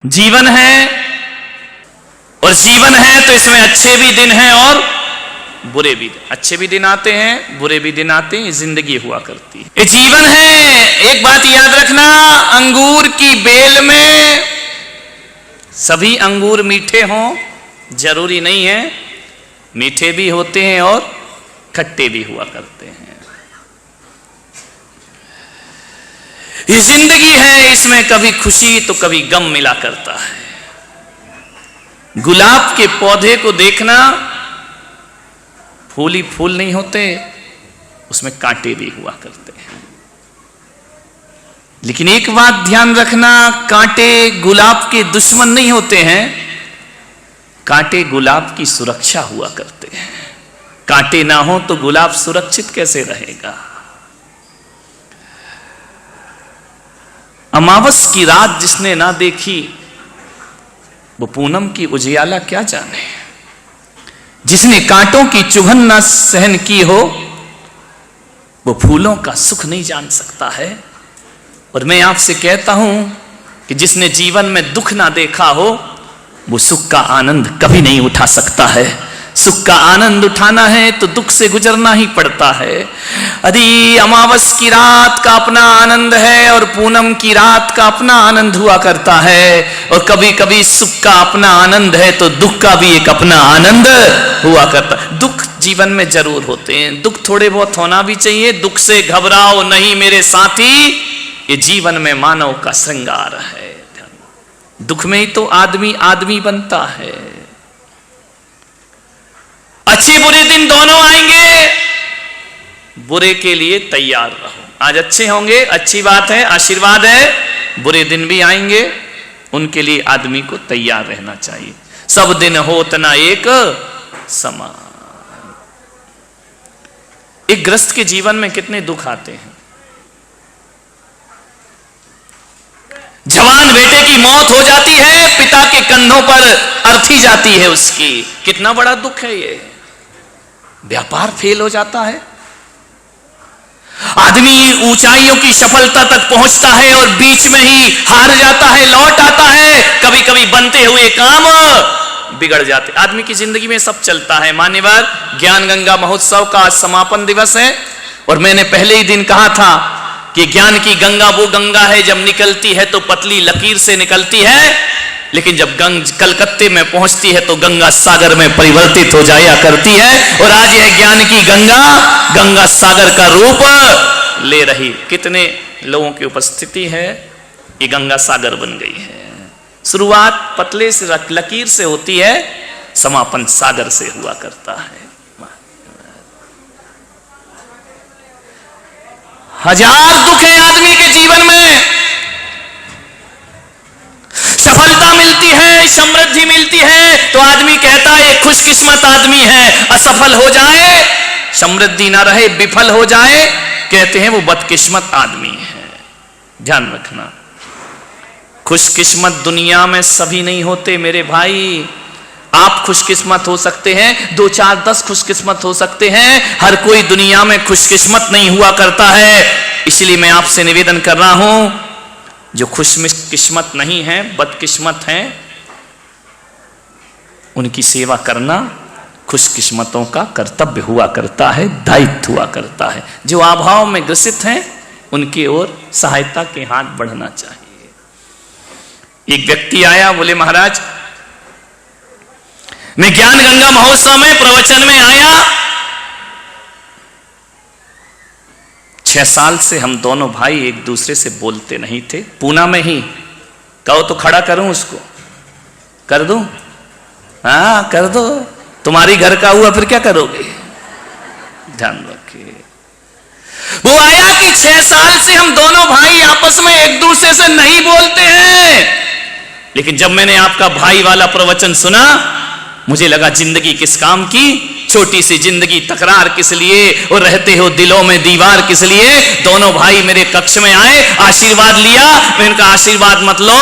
जीवन है और जीवन है तो इसमें अच्छे भी दिन हैं और बुरे भी दिन। अच्छे भी दिन आते हैं, बुरे भी दिन आते हैं, जिंदगी हुआ करती है, ये जीवन है। एक बात याद रखना, अंगूर की बेल में सभी अंगूर मीठे हों जरूरी नहीं है, मीठे भी होते हैं और खट्टे भी हुआ करते हैं। ये जिंदगी है, इसमें कभी खुशी तो कभी गम मिला करता है। गुलाब के पौधे को देखना, फूल ही फूल नहीं होते, उसमें कांटे भी हुआ करते हैं। लेकिन एक बात ध्यान रखना, कांटे गुलाब के दुश्मन नहीं होते हैं, कांटे गुलाब की सुरक्षा हुआ करते हैं। कांटे ना हो तो गुलाब सुरक्षित कैसे रहेगा। अमावस की रात जिसने ना देखी वो पूनम की उजियाला क्या जाने। जिसने कांटों की चुभन ना सहन की हो वो फूलों का सुख नहीं जान सकता है। और मैं आपसे कहता हूं कि जिसने जीवन में दुख ना देखा हो वो सुख का आनंद कभी नहीं उठा सकता है। सुख का आनंद उठाना है तो दुख से गुजरना ही पड़ता है। यदि अमावस की रात का अपना आनंद है और पूनम की रात का अपना आनंद हुआ करता है, और कभी कभी सुख का अपना आनंद है तो दुख का भी एक अपना आनंद हुआ करता है। दुख जीवन में जरूर होते हैं, दुख थोड़े बहुत होना भी चाहिए। दुख से घबराओ नहीं मेरे साथी, ये जीवन में मानव का श्रृंगार है। दुख में ही तो आदमी आदमी बनता है। अच्छे बुरे दिन दोनों आएंगे, बुरे के लिए तैयार रहो। आज अच्छे होंगे, अच्छी बात है, आशीर्वाद है। बुरे दिन भी आएंगे, उनके लिए आदमी को तैयार रहना चाहिए। सब दिन होत ना एक समान। एक गृहस्थ के जीवन में कितने दुख आते हैं। जवान बेटे की मौत हो जाती है, पिता के कंधों पर अर्थी जाती है उसकी, कितना बड़ा दुख है ये। व्यापार फेल हो जाता है, आदमी ऊंचाइयों की सफलता तक पहुंचता है और बीच में ही हार जाता है, लौट आता है। कभी कभी बनते हुए काम बिगड़ जाते। आदमी की जिंदगी में सब चलता है। मान्यवर, ज्ञान गंगा महोत्सव का आज समापन दिवस है और मैंने पहले ही दिन कहा था कि ज्ञान की गंगा वो गंगा है जब निकलती है तो पतली लकीर से निकलती है, लेकिन जब कलकत्ते में पहुंचती है तो गंगा सागर में परिवर्तित हो जाया करती है। और आज यह ज्ञान की गंगा गंगा सागर का रूप ले रही। कितने लोगों की उपस्थिति है, ये गंगा सागर बन गई है। शुरुआत पतले से लकीर से होती है, समापन सागर से हुआ करता है। हजार दुख है आदमी के जीवन में। सफलता मिलती है, समृद्धि मिलती है तो आदमी कहता है खुशकिस्मत आदमी है। असफल हो जाए, समृद्धि ना रहे, विफल हो जाए, कहते हैं वो बदकिस्मत आदमी है। ध्यान रखना, खुशकिस्मत दुनिया में सभी नहीं होते मेरे भाई। आप खुशकिस्मत हो सकते हैं, 2 4 10 खुशकिस्मत हो सकते हैं, हर कोई दुनिया में खुशकिस्मत नहीं हुआ करता है। इसलिए मैं आपसे निवेदन कर रहा हूं, जो खुशकिस्मत नहीं है, बदकिस्मत हैं, उनकी सेवा करना खुशकिस्मतों का कर्तव्य हुआ करता है, दायित्व हुआ करता है। जो अभाव में ग्रसित हैं उनकी ओर सहायता के हाथ बढ़ना चाहिए। एक व्यक्ति आया, बोले महाराज मैं ज्ञान गंगा महोत्सव में प्रवचन में आया, 6 साल से हम दोनों भाई एक दूसरे से बोलते नहीं थे। पूना में ही, कहो तो खड़ा करूं उसको, कर दूं? हाँ कर दो, तुम्हारी घर का हुआ फिर क्या करोगे। ध्यान रखिए। वो आया कि 6 साल से हम दोनों भाई आपस में एक दूसरे से नहीं बोलते हैं, लेकिन जब मैंने आपका भाई वाला प्रवचन सुना मुझे लगा जिंदगी किस काम की, छोटी सी जिंदगी, तकरार किस लिए, और रहते हो दिलों में दीवार किस लिए। दोनों भाई मेरे कक्ष में आए, आशीर्वाद लिया। मैं उनका आशीर्वाद मत लो,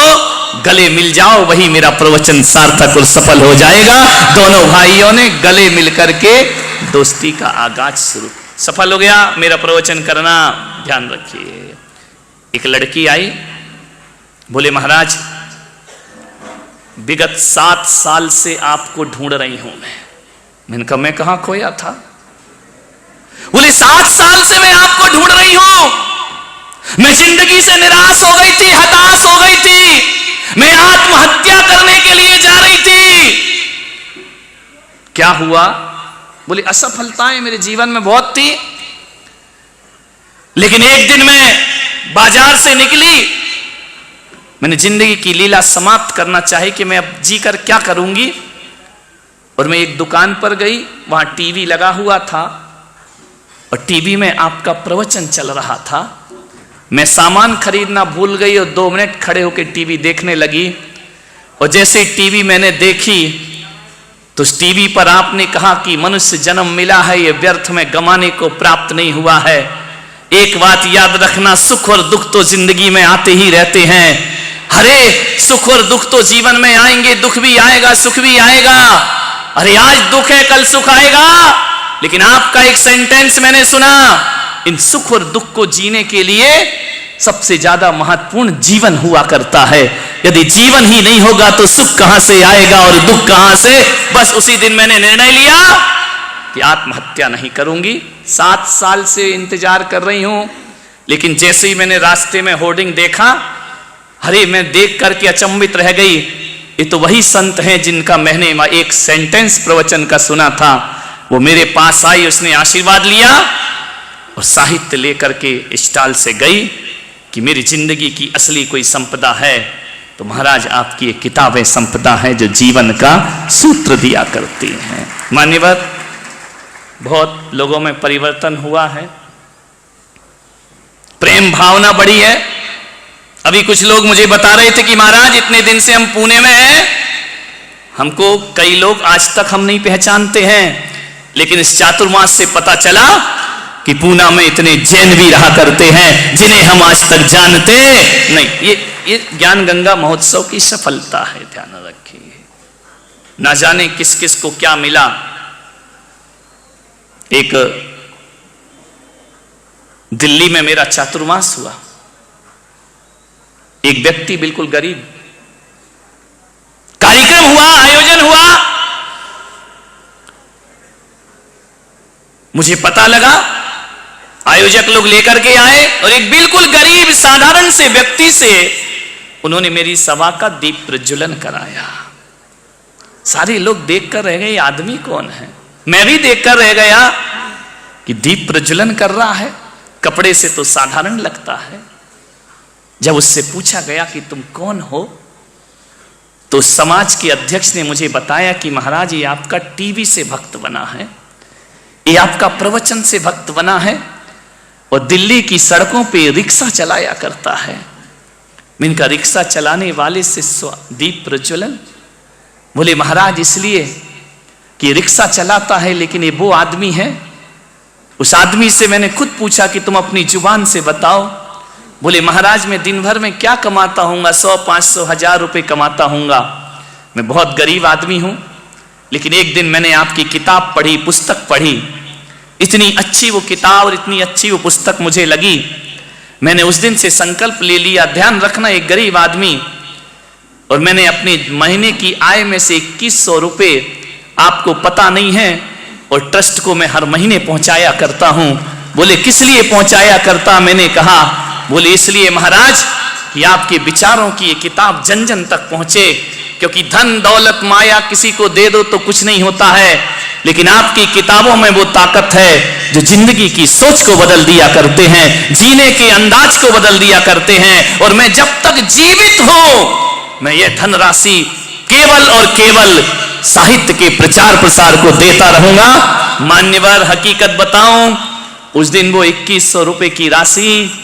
गले मिल जाओ, वही मेरा प्रवचन सार्थक और सफल हो जाएगा। दोनों भाइयों ने गले मिलकर के दोस्ती का आगाज शुरू, सफल हो गया मेरा प्रवचन करना। ध्यान रखिए। एक लड़की आई, बोले महाराज विगत 7 साल से आपको ढूंढ रही हूं मैंने कहा मैं कहां खोया था? बोले 7 साल से मैं आपको ढूंढ रही हूं। मैं जिंदगी से निराश हो गई थी, हताश हो गई थी, मैं आत्महत्या करने के लिए जा रही थी। क्या हुआ? बोले असफलताएं मेरे जीवन में बहुत थी, लेकिन एक दिन मैं बाजार से निकली, मैंने जिंदगी की लीला समाप्त करना चाही कि मैं अब जीकर क्या करूंगी। और मैं एक दुकान पर गई, वहां टीवी लगा हुआ था और टीवी में आपका प्रवचन चल रहा था। मैं सामान खरीदना भूल गई और 2 मिनट खड़े होकर टीवी देखने लगी। और जैसे टीवी मैंने देखी तो उस टीवी पर आपने कहा कि मनुष्य जन्म मिला है, यह व्यर्थ में गंवाने को प्राप्त नहीं हुआ है। एक बात याद रखना, सुख और दुख तो जिंदगी में आते ही रहते हैं। अरे सुख और दुख तो जीवन में आएंगे, दुख भी आएगा, सुख भी आएगा। अरे आज दुख है, कल सुख आएगा। लेकिन आपका एक सेंटेंस मैंने सुना, इन सुख और दुख को जीने के लिए सबसे ज्यादा महत्वपूर्ण जीवन हुआ करता है। यदि जीवन ही नहीं होगा तो सुख कहां से आएगा और दुख कहां से? बस उसी दिन मैंने निर्णय लिया कि आत्महत्या नहीं करूंगी। 7 साल से इंतजार कर रही हूं, लेकिन जैसे ही मैंने रास्ते में होर्डिंग देखा, अरे मैं देख करके अचंभित रह गई। ये तो वही संत हैं जिनका मैंने एक सेंटेंस प्रवचन का सुना था। वो मेरे पास आई, उसने आशीर्वाद लिया और साहित्य लेकर के स्टॉल से गई कि मेरी जिंदगी की असली कोई संपदा है तो महाराज आपकी एक किताबें संपदा है जो जीवन का सूत्र दिया करती हैं। मान्यवर, बहुत लोगों में परिवर्तन हुआ है, प्रेम भावना बढ़ी है। अभी कुछ लोग मुझे बता रहे थे कि महाराज इतने दिन से हम पुणे में हैं, हमको कई लोग आज तक हम नहीं पहचानते हैं, लेकिन इस चातुर्मास से पता चला कि पूना में इतने जैन भी रहा करते हैं जिन्हें हम आज तक जानते नहीं। ये ज्ञान गंगा महोत्सव की सफलता है, ध्यान रखिए। ना जाने किस किस को क्या मिला। एक दिल्ली में मेरा चातुर्मास हुआ, एक व्यक्ति बिल्कुल गरीब, कार्यक्रम हुआ, आयोजन हुआ, मुझे पता लगा, आयोजक लोग लेकर के आए और एक बिल्कुल गरीब साधारण से व्यक्ति से उन्होंने मेरी सभा का दीप प्रज्वलन कराया। सारे लोग देखकर रह गए, आदमी कौन है? मैं भी देखकर रह गया कि दीप प्रज्वलन कर रहा है, कपड़े से तो साधारण लगता है। जब उससे पूछा गया कि तुम कौन हो, तो समाज के अध्यक्ष ने मुझे बताया कि महाराज ये आपका टीवी से भक्त बना है, ये आपका प्रवचन से भक्त बना है और दिल्ली की सड़कों पे रिक्शा चलाया करता है। इनका रिक्शा चलाने वाले से दीप प्रज्वलन। बोले महाराज इसलिए कि रिक्शा चलाता है, लेकिन ये वो आदमी है। उस आदमी से मैंने खुद पूछा कि तुम अपनी जुबान से बताओ। बोले महाराज मैं दिन भर में क्या कमाता हूँगा, 100, 500, 1000 रुपये कमाता हूँगा। मैं बहुत गरीब आदमी हूँ, लेकिन एक दिन मैंने आपकी किताब पढ़ी, पुस्तक पढ़ी। इतनी अच्छी वो किताब और इतनी अच्छी वो पुस्तक मुझे लगी, मैंने उस दिन से संकल्प ले लिया, ध्यान रखना एक गरीब आदमी, और मैंने अपनी महीने की आय में से 2100 रुपये आपको पता नहीं है और ट्रस्ट को मैं हर महीने पहुंचाया करता हूं। बोले किस लिए पहुंचाया करता? मैंने कहा बोले इसलिए महाराज कि आपके विचारों की ये किताब जन जन तक पहुंचे, क्योंकि धन दौलत माया किसी को दे दो तो कुछ नहीं होता है, लेकिन आपकी किताबों में वो ताकत है जो जिंदगी की सोच को बदल दिया करते हैं, जीने के अंदाज को बदल दिया करते हैं। और मैं जब तक जीवित हूं मैं ये धनराशि केवल और केवल साहित्य के प्रचार प्रसार को देता रहूंगा। मान्यवर हकीकत बताऊं, उस दिन वो 2100 रुपए की राशि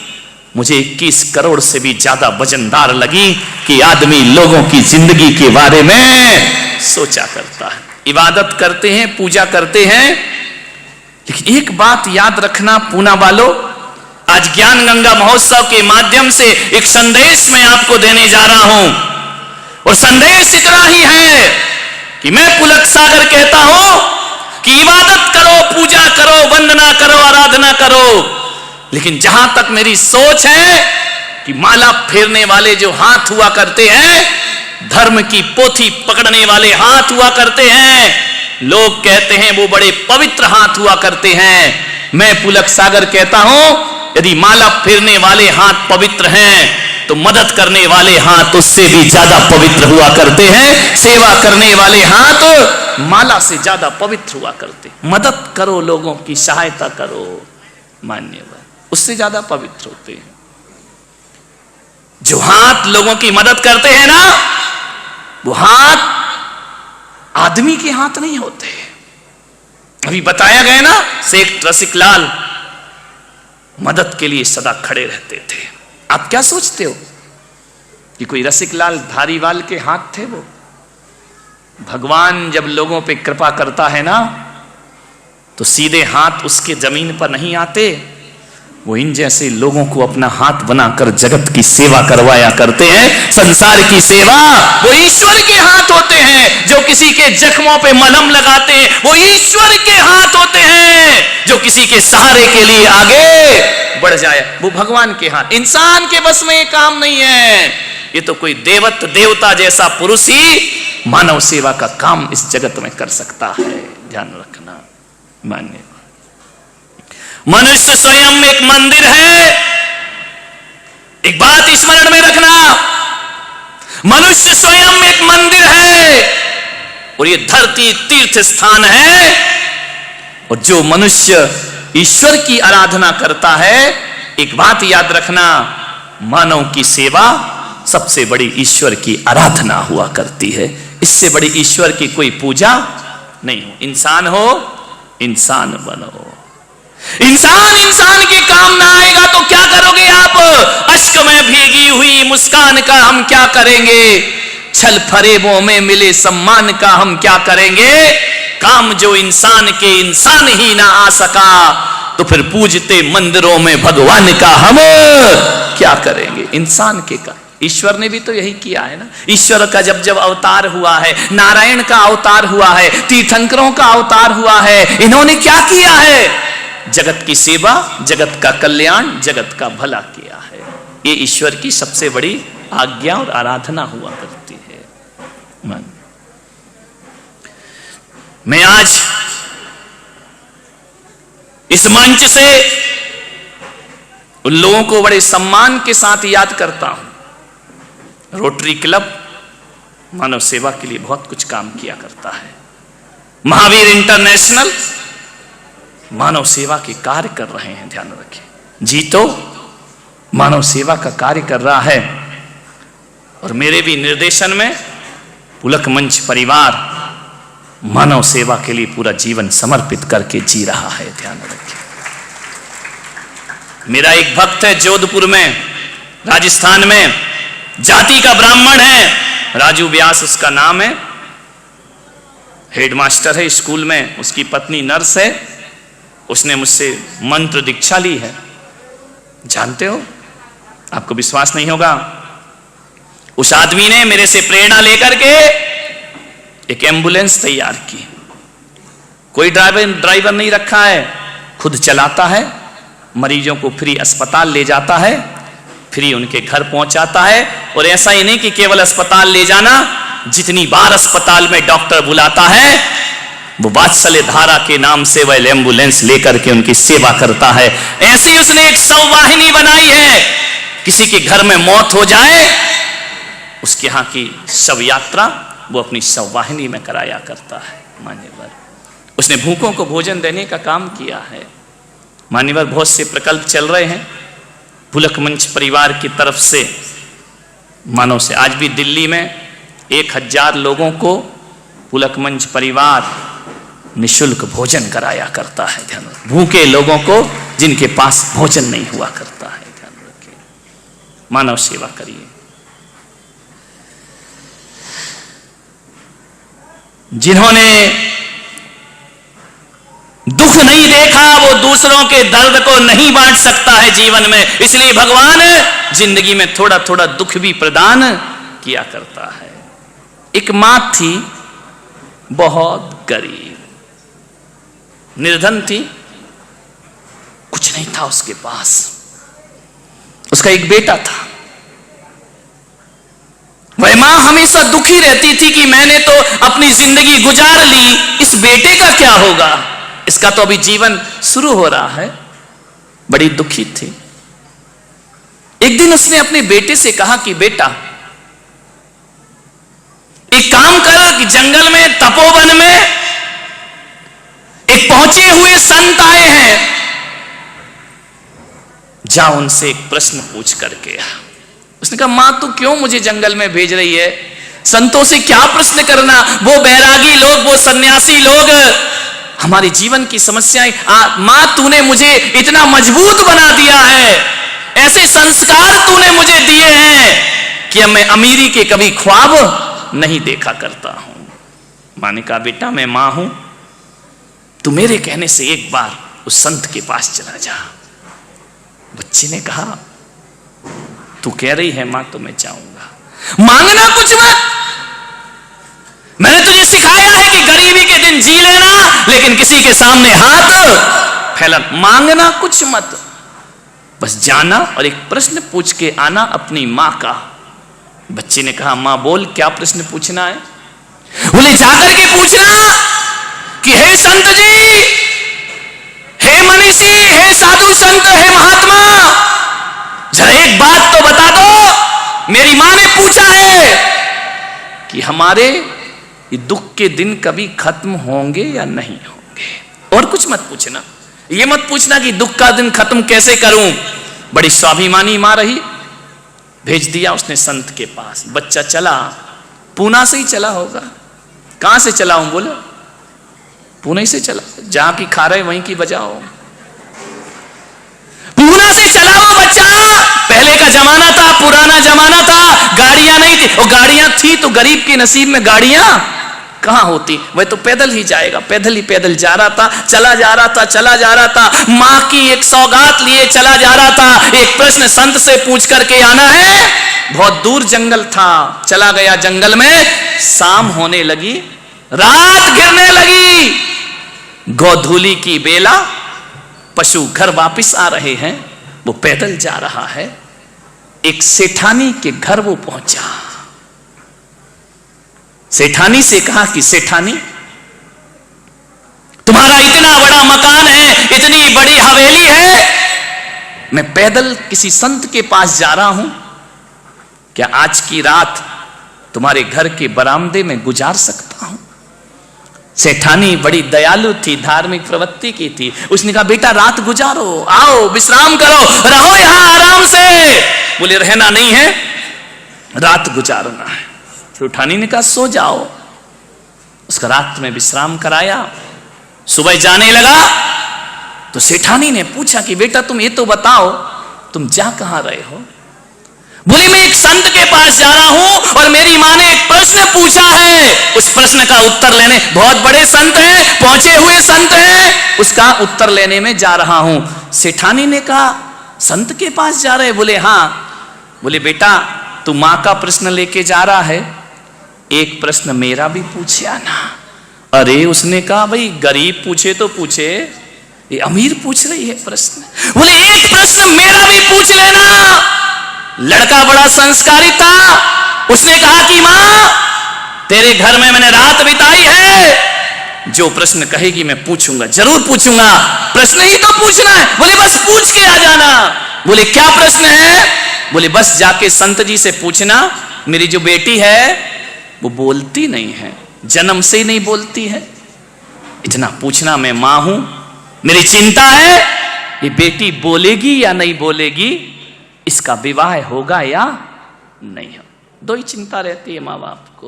मुझे 21 करोड़ से भी ज्यादा वजनदार लगी कि आदमी लोगों की जिंदगी के बारे में सोचा करता है। इबादत करते हैं, पूजा करते हैं, लेकिन एक बात याद रखना पूना वालों, आज ज्ञान गंगा महोत्सव के माध्यम से एक संदेश मैं आपको देने जा रहा हूं, और संदेश इतना ही है कि मैं पुलक सागर कहता हूं कि इबादत करो, पूजा करो, वंदना करो, आराधना करो, लेकिन जहां तक मेरी सोच है कि माला फेरने वाले जो हाथ हुआ करते हैं धर्म की पोथी पकड़ने वाले हाथ हुआ करते हैं। लोग कहते हैं वो बड़े पवित्र हाथ हुआ करते हैं। मैं पुलक सागर कहता हूं, यदि माला फेरने वाले हाथ पवित्र हैं तो मदद करने वाले हाथ उससे भी ज्यादा पवित्र हुआ करते हैं। सेवा करने वाले हाथ माला से ज्यादा पवित्र हुआ करते। मदद करो, लोगों की सहायता करो, मान्यवर, उससे ज्यादा पवित्र होते हैं। जो हाथ लोगों की मदद करते हैं ना, वो हाथ आदमी के हाथ नहीं होते। अभी बताया गया ना, शेख रसिक लाल मदद के लिए सदा खड़े रहते थे। आप क्या सोचते हो कि कोई रसिक लाल धारीवाल के हाथ थे? वो भगवान जब लोगों पे कृपा करता है ना, तो सीधे हाथ उसके जमीन पर नहीं आते। वो इन जैसे लोगों को अपना हाथ बनाकर जगत की सेवा करवाया करते हैं। संसार की सेवा वो ईश्वर के हाथ होते हैं। जो किसी के जख्मों पे मलहम लगाते हैं वो ईश्वर के हाथ होते हैं। जो किसी के सहारे के लिए आगे बढ़ जाए वो भगवान के हाथ। इंसान के बस में ये काम नहीं है। ये तो कोई देवता जैसा पुरुष ही मानव सेवा का काम इस जगत में कर सकता है। ध्यान रखना मान्य। मनुष्य स्वयं एक मंदिर है। एक बात स्मरण में रखना, मनुष्य स्वयं एक मंदिर है और ये धरती तीर्थ स्थान है। और जो मनुष्य ईश्वर की आराधना करता है, एक बात याद रखना, मानव की सेवा सबसे बड़ी ईश्वर की आराधना हुआ करती है। इससे बड़ी ईश्वर की कोई पूजा नहीं हो। इंसान हो, इंसान बनो। इंसान के काम ना आएगा तो क्या करोगे आप? अश्क में भीगी हुई मुस्कान का हम क्या करेंगे? छल फरेबों में मिले सम्मान का हम क्या करेंगे? काम जो इंसान के इंसान ही ना आ सका तो फिर पूजते मंदिरों में भगवान का हम क्या करेंगे? इंसान के का ईश्वर ने भी तो यही किया है ना। ईश्वर का जब जब अवतार हुआ है, नारायण का अवतार हुआ है, तीर्थंकरों का अवतार हुआ है, इन्होंने क्या किया है? जगत की सेवा, जगत का कल्याण, जगत का भला किया है। ये ईश्वर की सबसे बड़ी आज्ञा और आराधना हुआ करती है। मन मैं आज इस मंच से उन लोगों को बड़े सम्मान के साथ याद करता हूं। रोटरी क्लब मानव सेवा के लिए बहुत कुछ काम किया करता है। महावीर इंटरनेशनल मानव सेवा के कार्य कर रहे हैं। ध्यान रखें, जी तो मानव सेवा का कार्य कर रहा है। और मेरे भी निर्देशन में पुलक मंच परिवार मानव सेवा के लिए पूरा जीवन समर्पित करके जी रहा है। ध्यान रखें, मेरा एक भक्त है जोधपुर में, राजस्थान में, जाति का ब्राह्मण है, राजू व्यास उसका नाम है, हेडमास्टर है स्कूल में, उसकी पत्नी नर्स है। उसने मुझसे मंत्र दीक्षा ली है। जानते हो, आपको विश्वास नहीं होगा, उस आदमी ने मेरे से प्रेरणा लेकर के एक एम्बुलेंस तैयार की। कोई ड्राइवर नहीं रखा है, खुद चलाता है, मरीजों को फ्री अस्पताल ले जाता है, फ्री उनके घर पहुंचाता है। और ऐसा ही नहीं कि केवल अस्पताल ले जाना, जितनी बार अस्पताल में डॉक्टर बुलाता है वो वात्सल्य धारा के नाम से वह एम्बुलेंस लेकर के उनकी सेवा करता है। ऐसे ही उसने एक शववाहिनी बनाई है। किसी के घर में मौत हो जाए, उसके यहाँ की शव यात्रा वो अपनी शववाहिनी में कराया करता है। मान्यवर, उसने भूखों को भोजन देने का काम किया है। मान्यवर, बहुत से प्रकल्प चल रहे हैं पुलक मंच परिवार की तरफ से मानव से। आज भी दिल्ली में 1000 लोगों को पुलक मंच परिवार निशुल्क भोजन कराया करता है। ध्यान, भूखे लोगों को जिनके पास भोजन नहीं हुआ करता है। ध्यान रखिए, मानव सेवा करिए। जिन्होंने दुख नहीं देखा वो दूसरों के दर्द को नहीं बांट सकता है जीवन में। इसलिए भगवान जिंदगी में थोड़ा थोड़ा दुख भी प्रदान किया करता है। एक मां थी, बहुत गरीब, निर्धन थी, कुछ नहीं था उसके पास। उसका एक बेटा था, वह मां हमेशा दुखी रहती थी कि मैंने तो अपनी जिंदगी गुजार ली, इस बेटे का क्या होगा, इसका तो अभी जीवन शुरू हो रहा है। बड़ी दुखी थी। एक दिन उसने अपने बेटे से कहा कि बेटा एक काम कर कि जंगल में तपोवन में एक पहुंचे हुए संत आए हैं, जा उनसे एक प्रश्न पूछ करके आ। उसने कहा मां तू क्यों मुझे जंगल में भेज रही है, संतों से क्या प्रश्न करना, वो बैरागी लोग, वो सन्यासी लोग हमारे जीवन की समस्याएं, मां तूने मुझे इतना मजबूत बना दिया है, ऐसे संस्कार तूने मुझे दिए हैं कि अब मैं अमीरी के कभी ख्वाब नहीं देखा करता हूं। मां ने कहा बेटा मैं मां हूं, तू मेरे कहने से एक बार उस संत के पास चला जा। बच्चे ने कहा तू कह रही है मां तो मैं जाऊंगा, मांगना कुछ मत, मैंने तुझे सिखाया है कि गरीबी के दिन जी लेना लेकिन किसी के सामने हाथ फैला, मांगना कुछ मत, बस जाना और एक प्रश्न पूछ के आना अपनी मां का। बच्चे ने कहा मां बोल क्या प्रश्न पूछना है। बोले जाकर के पूछना कि हे संत जी, हे मनीषी, हे साधु संत, हे महात्मा, जरा एक बात तो बता दो, मेरी मां ने पूछा है कि हमारे ये दुख के दिन कभी खत्म होंगे या नहीं होंगे। और कुछ मत पूछना, ये मत पूछना कि दुख का दिन खत्म कैसे करूं। बड़ी स्वाभिमानी मां रही, भेज दिया उसने संत के पास। बच्चा चला, पूना से ही चला होगा। कहां से चला हूं बोलो, पुणे से चला, जहां की खा रहे वहीं की बजाओ। पूना से चला वो बच्चा। पहले का जमाना था, पुराना जमाना था, गाड़ियां नहीं थी, और गाड़ियां थी तो गरीब के नसीब में गाड़ियां कहां होती, वह तो पैदल ही जाएगा। पैदल ही पैदल जा रहा था, चला जा रहा था, चला जा रहा था, मां की एक सौगात लिए चला जा रहा था। एक प्रश्न संत से पूछ करके आना है। बहुत दूर जंगल था, चला गया जंगल में, शाम होने लगी, रात गिरने लगी, गोधूली की बेला, पशु घर वापिस आ रहे हैं, वो पैदल जा रहा है। एक सेठानी के घर वो पहुंचा। सेठानी से कहा कि सेठानी तुम्हारा इतना बड़ा मकान है, इतनी बड़ी हवेली है, मैं पैदल किसी संत के पास जा रहा हूं, क्या आज की रात तुम्हारे घर के बरामदे में गुजार सकता हूं। सेठानी बड़ी दयालु थी, धार्मिक प्रवृत्ति की थी। उसने कहा बेटा रात गुजारो, आओ विश्राम करो, रहो यहां आराम से। बोले रहना नहीं है, रात गुजारना है। सेठानी ने कहा सो जाओ। उसका रात में विश्राम कराया। सुबह जाने लगा तो सेठानी ने पूछा कि बेटा तुम ये तो बताओ तुम जा कहां रहे हो। बोले मैं एक संत के पास जा रहा हूं और मेरी मां ने एक प्रश्न पूछा है, उस प्रश्न का उत्तर लेने, बहुत बड़े संत हैं, पहुंचे हुए संत हैं, उसका उत्तर लेने में जा रहा हूं। सेठानी ने कहा संत के पास जा रहे? बोले हां। बोले बेटा तू मां का प्रश्न लेके जा रहा है, एक प्रश्न मेरा भी पूछे आना। अरे उसने कहा भाई गरीब पूछे तो पूछे, ये अमीर पूछ रही है प्रश्न। बोले एक प्रश्न मेरा भी पूछ लेना। लड़का बड़ा संस्कारी था, उसने कहा कि मां तेरे घर में मैंने रात बिताई है, जो प्रश्न कहेगी मैं पूछूंगा, जरूर पूछूंगा, प्रश्न ही तो पूछना है। बोले बस पूछ के आ जाना। बोले क्या प्रश्न है? बोले बस जाके संत जी से पूछना, मेरी जो बेटी है वो बोलती नहीं है, जन्म से ही नहीं बोलती है, इतना पूछना, मैं मां हूं, मेरी चिंता है ये बेटी बोलेगी या नहीं बोलेगी, इसका विवाह होगा या नहीं हो। दो ही चिंता रहती है माँ बाप को।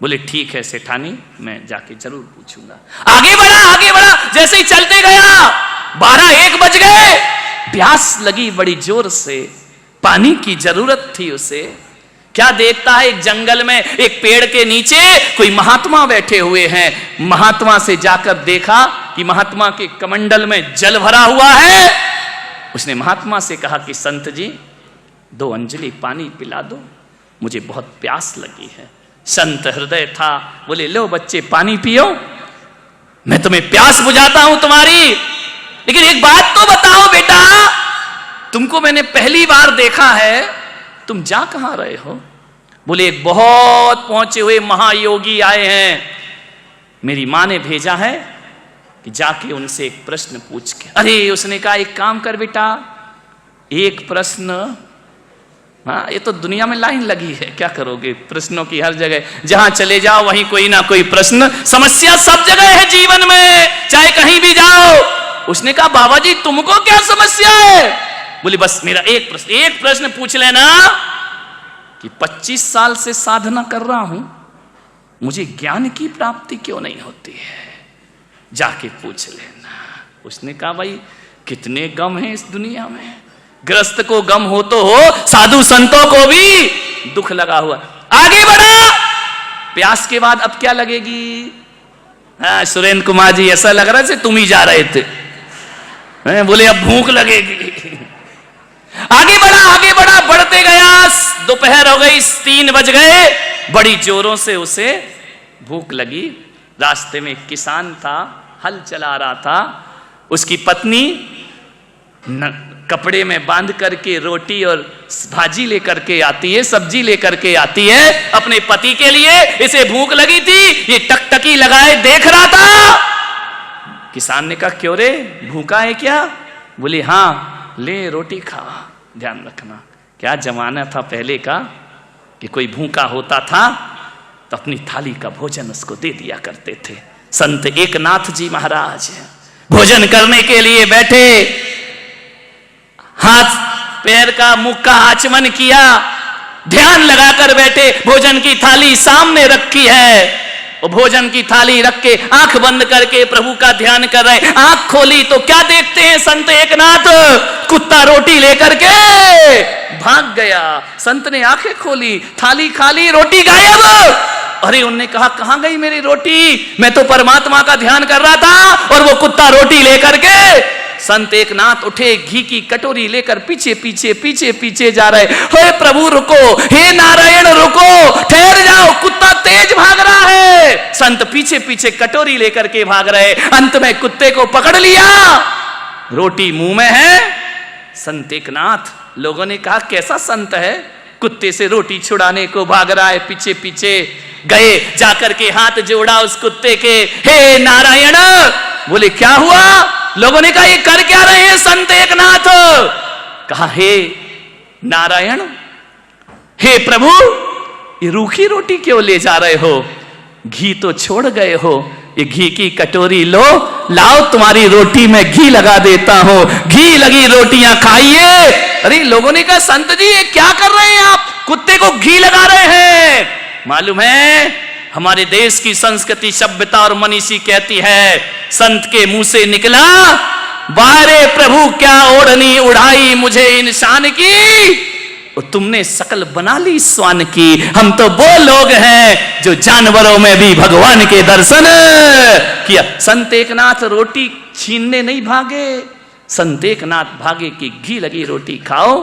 बोले ठीक है सेठानी, मैं जाके जरूर पूछूंगा। आगे बढ़ा, जैसे ही चलते गया 12-1 बज गए। प्यास लगी बड़ी जोर से, पानी की जरूरत थी उसे। क्या देखता है एक जंगल में एक पेड़ के नीचे कोई महात्मा बैठे हुए हैं। महात्मा से जाकर देखा कि महात्मा के कमंडल में जल भरा हुआ है। उसने महात्मा से कहा कि संत जी 2 अंजलि पानी पिला दो, मुझे बहुत प्यास लगी है। संत हृदय था, बोले लो बच्चे पानी पियो, मैं तुम्हें प्यास बुझाता हूं तुम्हारी, लेकिन एक बात तो बताओ बेटा, तुमको मैंने पहली बार देखा है, तुम जा कहां रहे हो? बोले एक बहुत पहुंचे हुए महायोगी आए हैं, मेरी मां ने भेजा है कि जाके उनसे एक प्रश्न पूछ के। अरे उसने कहा एक काम कर बेटा, एक प्रश्न, हाँ ये तो दुनिया में लाइन लगी है, क्या करोगे प्रश्नों की हर जगह, जहां चले जाओ वहीं कोई ना कोई प्रश्न, समस्या सब जगह है जीवन में, चाहे कहीं भी जाओ। उसने कहा बाबा जी तुमको क्या समस्या है? बोले बस मेरा एक प्रश्न पूछ लेना कि 25 साल से साधना कर रहा हूं, मुझे ज्ञान की प्राप्ति क्यों नहीं होती है, जाके पूछ लेना। उसने कहा भाई कितने गम हैं इस दुनिया में, ग्रस्त को गम हो तो हो, साधु संतों को भी दुख लगा हुआ। आगे बढ़ा, प्यास के बाद अब क्या लगेगी? हाँ सुरेंद्र कुमार जी ऐसा लग रहा है तुम ही जा रहे थे, बोले अब भूख लगेगी। आगे बढ़ा, बढ़ते गया, दोपहर हो गई, 3 बज गए, बड़ी जोरों से उसे भूख लगी। रास्ते में एक किसान था, हल चला रहा था, उसकी पत्नी कपड़े में बांध करके रोटी और भाजी लेकर के आती है, सब्जी लेकर के आती है अपने पति के लिए। इसे भूख लगी थी, ये टकटकी लगाए देख रहा था। किसान ने कहा क्यों रे, भूखा है क्या? बोले हाँ, ले रोटी खा। ध्यान रखना क्या जमाना था पहले का कि कोई भूखा होता था तो अपनी थाली का भोजन उसको दे दिया करते थे। संत एकनाथ जी महाराज भोजन करने के लिए बैठे, हाथ पैर का मुख का आचमन किया, ध्यान लगाकर बैठे, भोजन की थाली सामने रखी है, और भोजन की थाली रख के आंख बंद करके प्रभु का ध्यान कर रहे। आंख खोली तो क्या देखते हैं संत एकनाथ? कुत्ता रोटी लेकर के भाग गया। संत ने आंखें खोली, थाली खाली, रोटी गायब। अरे उनने कहा कहां गई मेरी रोटी, मैं तो परमात्मा का ध्यान कर रहा था और वो कुत्ता रोटी लेकर के। संत एकनाथ उठे, घी की कटोरी लेकर पीछे जा रहे। हे प्रभु रुको, हे नारायण रुको, ठहर जाओ, कुत्ता तेज भाग रहा है। संत पीछे कटोरी लेकर के भाग रहे, अंत में कुत्ते को पकड़ लिया, रोटी मुंह में है। संत एकनाथ, लोगों ने कहा कैसा संत है, कुत्ते से रोटी छुड़ाने को भाग रहा है। पीछे गए, जाकर के हाथ जोड़ा उस कुत्ते के, हे नारायण। बोले क्या हुआ? लोगों ने कहा ये कर क्या रहे हैं संत एकनाथ? कहा हे नारायण, हे प्रभु, ये रूखी रोटी क्यों ले जा रहे हो? घी तो छोड़ गए हो, ये घी की कटोरी लो, लाओ तुम्हारी रोटी में घी लगा देता हूं, घी लगी रोटियां खाइए। अरे लोगों ने कहा संत जी ये क्या कर रहे हैं आप, कुत्ते को घी लगा रहे हैं? मालूम है हमारे देश की संस्कृति, सभ्यता और मनीषी कहती है, संत के मुंह से निकला, बारे प्रभु क्या ओढ़नी उड़ाई मुझे इंसान की, और तुमने शकल बना ली स्वान की। हम तो वो लोग हैं जो जानवरों में भी भगवान के दर्शन किया। संत एकनाथ रोटी छीनने नहीं भागे, संत एकनाथ भागे कि घी लगी रोटी खाओ,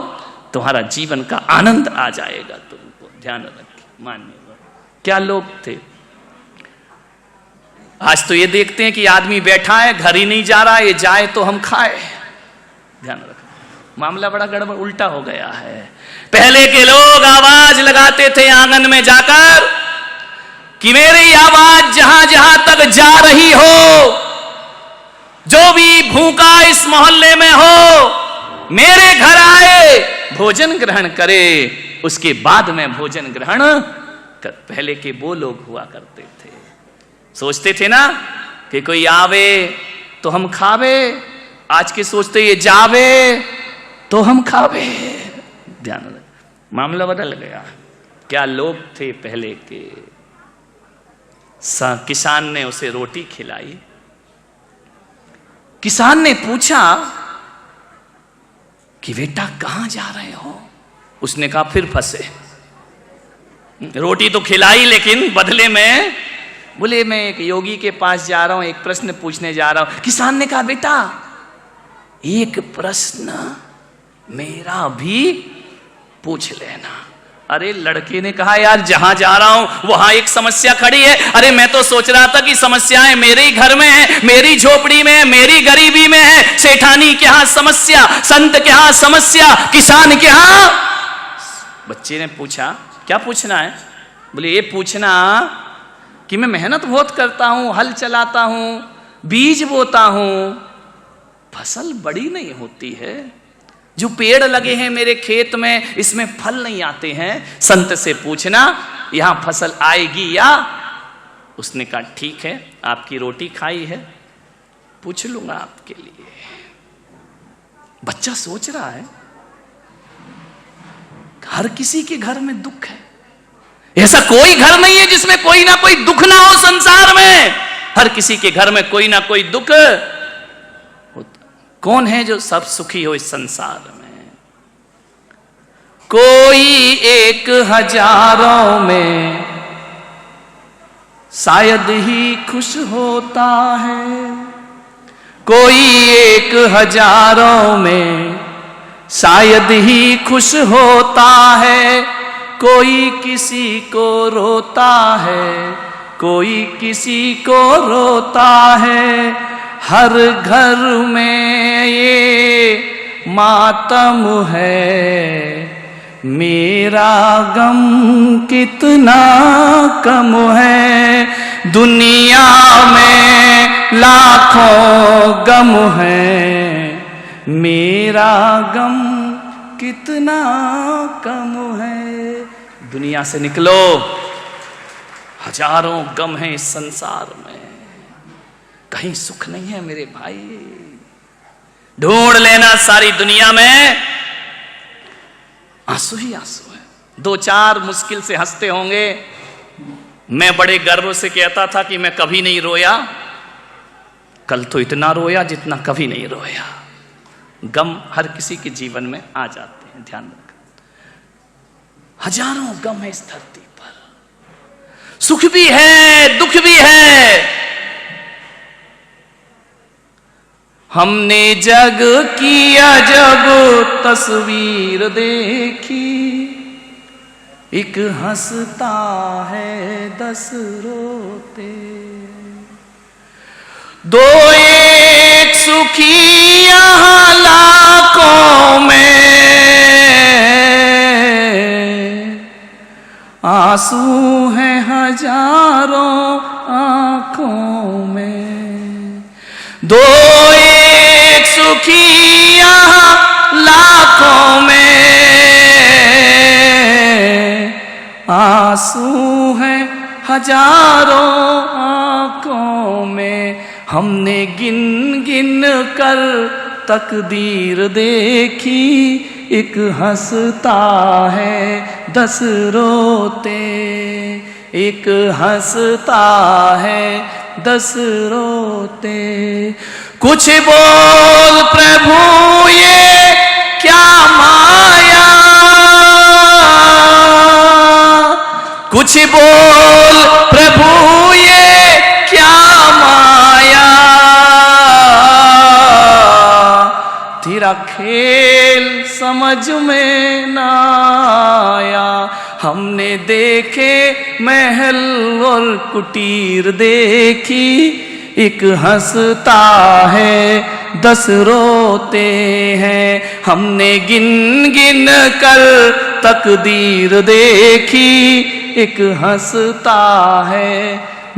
तुम्हारा जीवन का आनंद आ जाएगा। तुमको ध्यान रखिए, मानिए क्या लोग थे। आज तो ये देखते हैं कि आदमी बैठा है, घर ही नहीं जा रहा, ये जाए तो हम खाए। ध्यान रखो, मामला बड़ा गड़बड़ उल्टा हो गया है। पहले के लोग आवाज लगाते थे आंगन में जाकर कि मेरी आवाज जहां जहां तक जा रही हो, जो भी भूखा इस मोहल्ले में हो, मेरे घर आए, भोजन ग्रहण करे, उसके बाद में भोजन ग्रहण। पहले के वो लोग हुआ करते थे, सोचते थे ना कि कोई आवे तो हम खावे, आज के सोचते ये जावे तो हम खावे। ध्यान रख, मामला बदल गया। क्या लोग थे पहले के। किसान ने उसे रोटी खिलाई, किसान ने पूछा कि बेटा कहां जा रहे हो? उसने कहा फिर फंसे, रोटी तो खिलाई लेकिन बदले में, बोले मैं एक योगी के पास जा रहा हूं, एक प्रश्न पूछने जा रहा हूं। किसान ने कहा बेटा एक प्रश्न मेरा भी पूछ लेना। अरे लड़के ने कहा यार जहां जा रहा हूं वहां एक समस्या खड़ी है। अरे मैं तो सोच रहा था कि समस्याएं मेरे ही घर में है, मेरी झोपड़ी में है, मेरी गरीबी में है। सेठानी के यहां समस्या, संत के यहां समस्या, किसान के यहां। बच्चे ने पूछा क्या पूछना है? बोले ये पूछना कि मैं मेहनत बहुत करता हूं, हल चलाता हूं, बीज बोता हूं, फसल बड़ी नहीं होती है। जो पेड़ लगे हैं मेरे खेत में, इसमें फल नहीं आते हैं। संत से पूछना यहां फसल आएगी या? उसने कहा ठीक है, आपकी रोटी खाई है, पूछ लूंगा आपके लिए। बच्चा सोच रहा है हर किसी के घर में दुख है, ऐसा कोई घर नहीं है जिसमें कोई ना कोई दुख ना हो। संसार में हर किसी के घर में कोई ना कोई दुख होता। कौन है जो सब सुखी हो इस संसार में? कोई 1,000 में शायद ही खुश होता है, कोई 1,000 में शायद ही खुश होता है, कोई किसी को रोता है, कोई किसी को रोता है। हर घर में ये मातम है, मेरा गम कितना कम है। दुनिया में लाखों गम है, मेरा गम कितना कम है। दुनिया से निकलो, हजारों गम हैं इस संसार में, कहीं सुख नहीं है मेरे भाई। ढूंढ लेना सारी दुनिया में आंसू ही आंसू है। 2-4 मुश्किल से हंसते होंगे। मैं बड़े गर्व से कहता था कि मैं कभी नहीं रोया, कल तो इतना रोया जितना कभी नहीं रोया। गम हर किसी के जीवन में आ जाते हैं, ध्यान रखना। हजारों गम है इस धरती पर, सुख भी है दुख भी है। हमने जग की अजब तस्वीर देखी, एक हंसता है 10 रोते। 2 एक सुखी यहाँ लाखों में, आंसू हैं हजारों आंखों में। 2 एक सुखी यहाँ लाखों में, आंसू हैं हजारों आंखों में। हमने गिन गिन कर तकदीर देखी, एक हंसता है 10 रोते। एक हंसता है 10 रोते। कुछ बोल प्रभु ये क्या माया, कुछ बोल प्रभु ये क्या माया। तेरा खेल समझ में ना आया। हमने देखे महल और कुटीर देखी, एक हंसता है 10 रोते हैं। हमने गिन गिन कर तकदीर देखी, एक हंसता है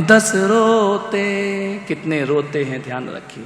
10 रोते। कितने रोते हैं ध्यान रखिए।